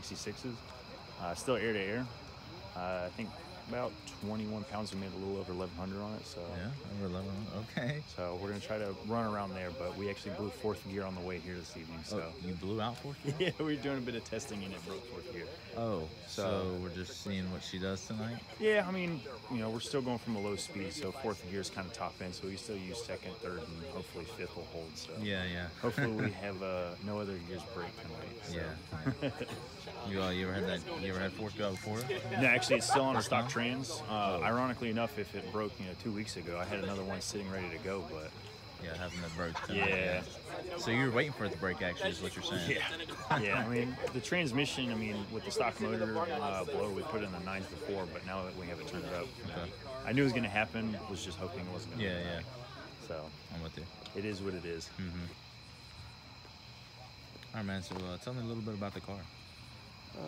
66s, still air to air. I think about 21 pounds. We made a little over 1,100 on it. So yeah, over 1,100. Okay. So we're gonna try to run around there, but we actually blew 4th gear on the way here this evening. So you blew out 4th gear? Yeah, we were doing a bit of testing and it broke 4th gear. Oh, so we're just seeing what she does tonight? Yeah, I mean, you know, we're still going from a low speed, so 4th gear is kind of top end. So we still use 2nd, 3rd, and hopefully 5th will hold. So yeah. Hopefully we have no other gears break tonight. So. Yeah. You ever had 4th gear before? No, actually, it's still on a stock trans. Ironically enough, if it broke, 2 weeks ago, I had another one sitting ready to go, but yeah, having that broke tonight. Yeah. So you were waiting for it to break, actually, is what you're saying. Yeah. I mean, the transmission. I mean, with the stock motor blow, we put it in the 9s before, but now that we have it turned up, I knew it was going to happen. Was just hoping it wasn't going to. Yeah. So I'm with you. It is what it is. Mm-hmm. All right, man. So tell me a little bit about the car.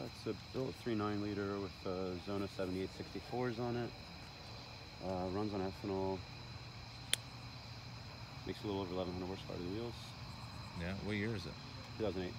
It's a built 3.9 liter with Zona 7864s on it. Runs on ethanol. Makes a little over 1,100 horsepower to the wheels. Yeah. What year is it? 2008.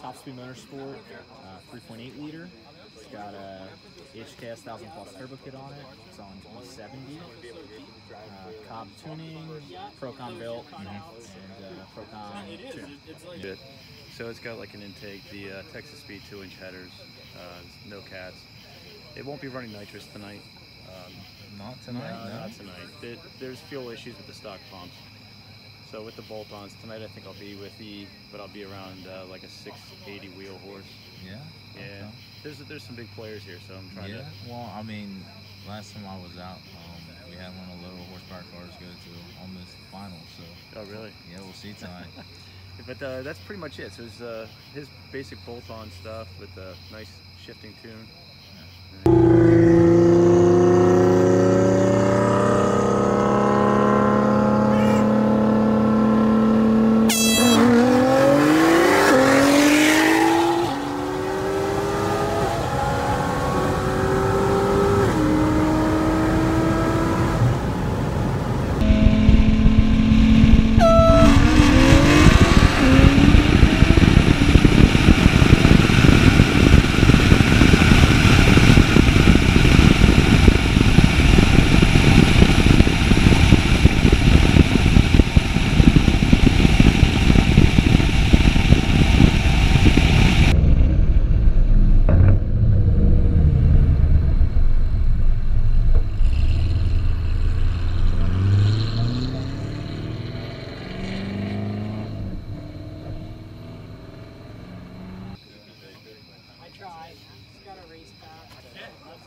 Top Speed Motorsport, 3.8 liter. It's got a HKS 1000 plus turbo kit on it. It's on 170. Cobb tuning, Procon built, and Procon tuning. Good. So it's got like an intake, the Texas Speed 2-inch headers, no cats. It won't be running nitrous tonight. Not tonight? No. Not tonight. There's fuel issues with the stock pumps. So with the bolt-ons tonight, I think I'll be with but I'll be around like a 680 wheel horse. Yeah. Yeah. Okay. There's some big players here, so I'm trying to. Well, I mean, last time I was out, we had one of the low horsepower cars go to almost the final. So. Oh really? Yeah, we'll see tonight. But that's pretty much it. So it's his basic bolt-on stuff with a nice shifting tune. Yeah.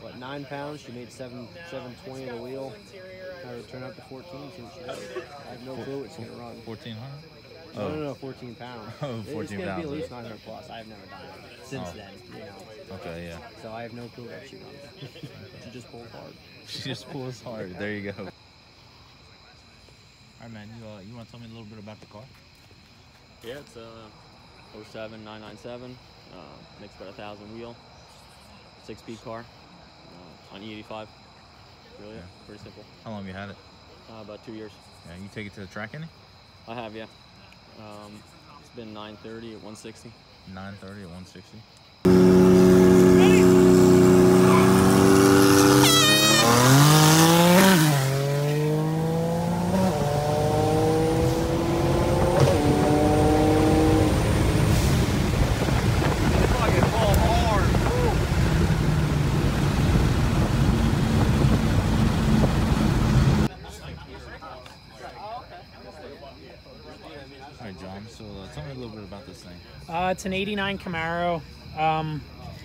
What, 9 pounds? She made 720 on the wheel. Had her turn up to 14. See what she does. I have no clue what she's gonna run. 1,400? No, 14 pounds. Oh, 14 it's gonna pounds. be at least 900 plus. I have never done it since then. You know. Okay, yeah. So I have no clue what she runs. She just pulls hard. She just pulls hard. There you go. All right, man. You want to tell me a little bit about the car? Yeah, it's a 07 997. Makes about 1,000 wheel. 6-speed car on E85. Really, yeah. Pretty simple. How long have you had it? About 2 years. Yeah, you take it to the track any? I have, yeah. It's been 930 at 160. 930 at 160. It's an '89 Camaro,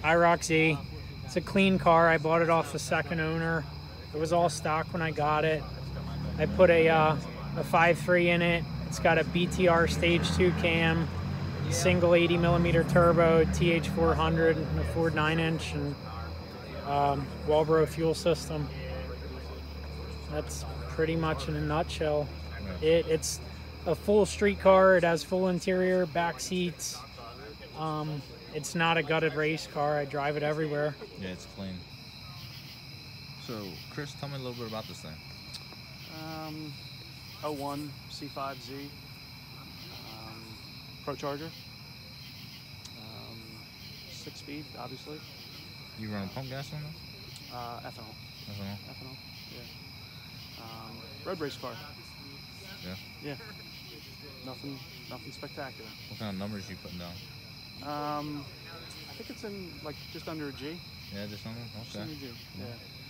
IROC Z. It's a clean car. I bought it off the second owner. It was all stock when I got it. I put a 5.3 in it. It's got a BTR Stage 2 cam, single 80mm turbo, TH400, and a Ford 9-inch, and Walbro fuel system. That's pretty much in a nutshell. It's a full street car. It has full interior, back seats. It's not a gutted race car. I drive it everywhere. Yeah, it's clean. So, Chris, tell me a little bit about this thing. 01 C5Z, Pro Charger, 6-speed, obviously. You run pump gas on this? Ethanol. Ethanol? Yeah. Road race car. Yeah. Yeah. Nothing spectacular. What kind of numbers you putting down? I think it's in like just under a G. Yeah, just under? Just Okay. under a G. Yeah.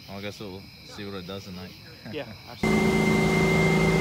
Well, I guess we'll see what it does tonight. Yeah, absolutely.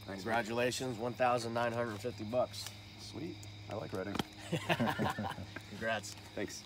Congratulations, $1,950. Sweet. I like Reading. Congrats. Thanks.